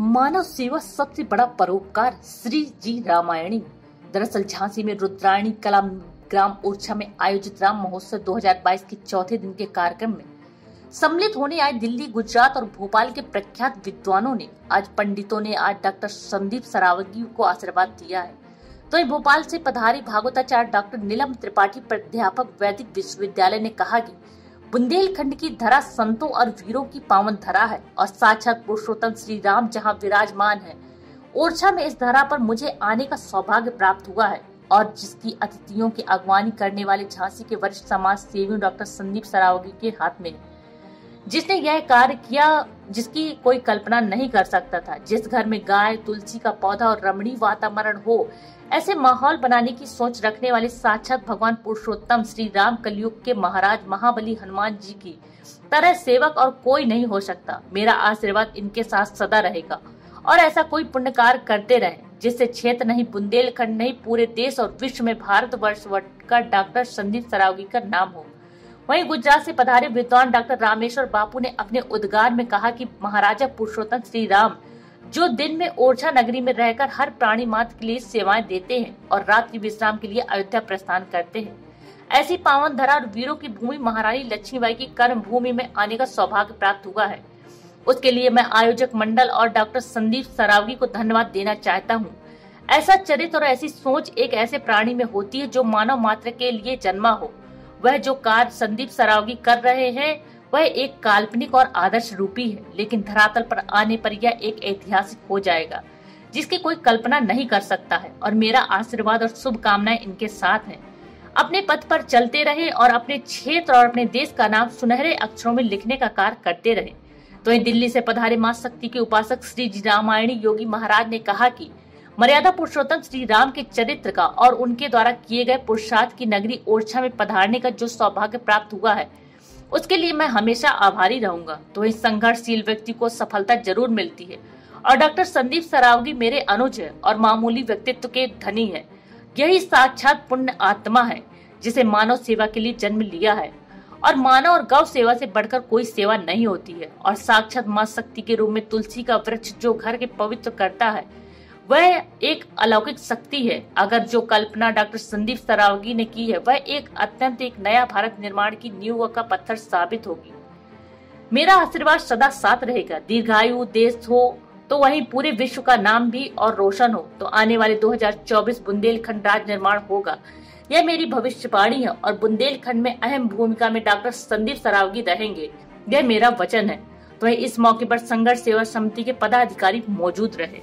मानव सेवा सबसे बड़ा परोपकार श्री जी रामायणी। दरअसल झांसी में रुद्रायणी कला ग्राम ओरछा में आयोजित राम महोत्सव 2022 के चौथे दिन के कार्यक्रम में सम्मिलित होने आए दिल्ली, गुजरात और भोपाल के प्रख्यात विद्वानों ने पंडितों ने आज डॉक्टर संदीप सरावगी को आशीर्वाद दिया है। तो भोपाल से पधारी भागवताचार्य डॉक्टर नीलम त्रिपाठी, प्राध्यापक वैदिक विश्वविद्यालय, ने कहा कि बुंदेलखंड की धरा संतों और वीरों की पावन धरा है और साक्षात पुरुषोत्तम श्री राम जहाँ विराजमान है, ओरछा में इस धरा पर मुझे आने का सौभाग्य प्राप्त हुआ है और जिसकी अतिथियों की अगवानी करने वाले झांसी के वरिष्ठ समाज सेवी डॉक्टर संदीप सरावगी के हाथ में है, जिसने यह कार्य किया जिसकी कोई कल्पना नहीं कर सकता था। जिस घर में गाय, तुलसी का पौधा और रमणीय वातावरण हो, ऐसे माहौल बनाने की सोच रखने वाले साक्षात भगवान पुरुषोत्तम श्री राम कलयुग के महाराज महाबली हनुमान जी की तरह सेवक और कोई नहीं हो सकता। मेरा आशीर्वाद इनके साथ सदा रहेगा और ऐसा कोई पुण्य कार्य करते रहे जिससे क्षेत्र नहीं, बुंदेलखंड नहीं, पूरे देश और विश्व में भारतवर्ष का डॉक्टर संदीप सरावगी का नाम हो। वहीं गुजरात से पधारे विद्वान डॉक्टर रामेश्वर बापू ने अपने उद्गार में कहा कि महाराजा पुरुषोत्तम श्री राम जो दिन में ओरछा नगरी में रहकर हर प्राणी मात्र के लिए सेवाएं देते हैं और रात्रि विश्राम के लिए अयोध्या प्रस्थान करते हैं, ऐसी पावन धरा और वीरों की भूमि महारानी लक्ष्मीबाई की कर्म भूमि में आने का सौभाग्य प्राप्त हुआ है। उसके लिए मैं आयोजक मंडल और डॉक्टर संदीप सरावगी को धन्यवाद देना चाहता हूँ। ऐसा चरित्र और ऐसी सोच एक ऐसे प्राणी में होती है जो मानव मात्र के लिए जन्मा हो। वह जो कार्य संदीप सरावगी कर रहे हैं वह एक काल्पनिक और आदर्श रूपी है, लेकिन धरातल पर आने पर यह एक ऐतिहासिक हो जाएगा जिसकी कोई कल्पना नहीं कर सकता है। और मेरा आशीर्वाद और शुभकामनाएं इनके साथ हैं। अपने पथ पर चलते रहे और अपने क्षेत्र और अपने देश का नाम सुनहरे अक्षरों में लिखने का कार्य करते रहे। तो दिल्ली से पधारे मां शक्ति के उपासक श्री जी रामायणी योगी महाराज ने कहा कि मर्यादा पुरुषोत्तम श्री राम के चरित्र का और उनके द्वारा किए गए पुरुषार्थ की नगरी ओरछा में पधारने का जो सौभाग्य प्राप्त हुआ है उसके लिए मैं हमेशा आभारी रहूंगा। तो इस संघर्षशील व्यक्ति को सफलता जरूर मिलती है और डॉक्टर संदीप सरावगी मेरे अनुज है और मामूली व्यक्तित्व के धनी है। यही साक्षात पुण्य आत्मा है जिसे मानव सेवा के लिए जन्म लिया है और मानव और गौ सेवा से बढ़कर कोई सेवा नहीं होती है। और साक्षात मां शक्ति के रूप में तुलसी का वृक्ष जो घर के पवित्र करता है वह एक अलौकिक शक्ति है। अगर जो कल्पना डॉक्टर संदीप सरावगी ने की है वह एक नया भारत निर्माण की नींव का पत्थर साबित होगी। मेरा आशीर्वाद सदा साथ रहेगा। दीर्घायु देश हो तो वहीं पूरे विश्व का नाम भी और रोशन हो। तो आने वाले 2024 बुंदेलखंड राज निर्माण होगा, यह मेरी भविष्यवाणी है और बुंदेलखंड में अहम भूमिका में डॉक्टर संदीप सरावगी रहेंगे, यह मेरा वचन है। तो इस मौके पर संघर्ष सेवा समिति के पदाधिकारी मौजूद रहे।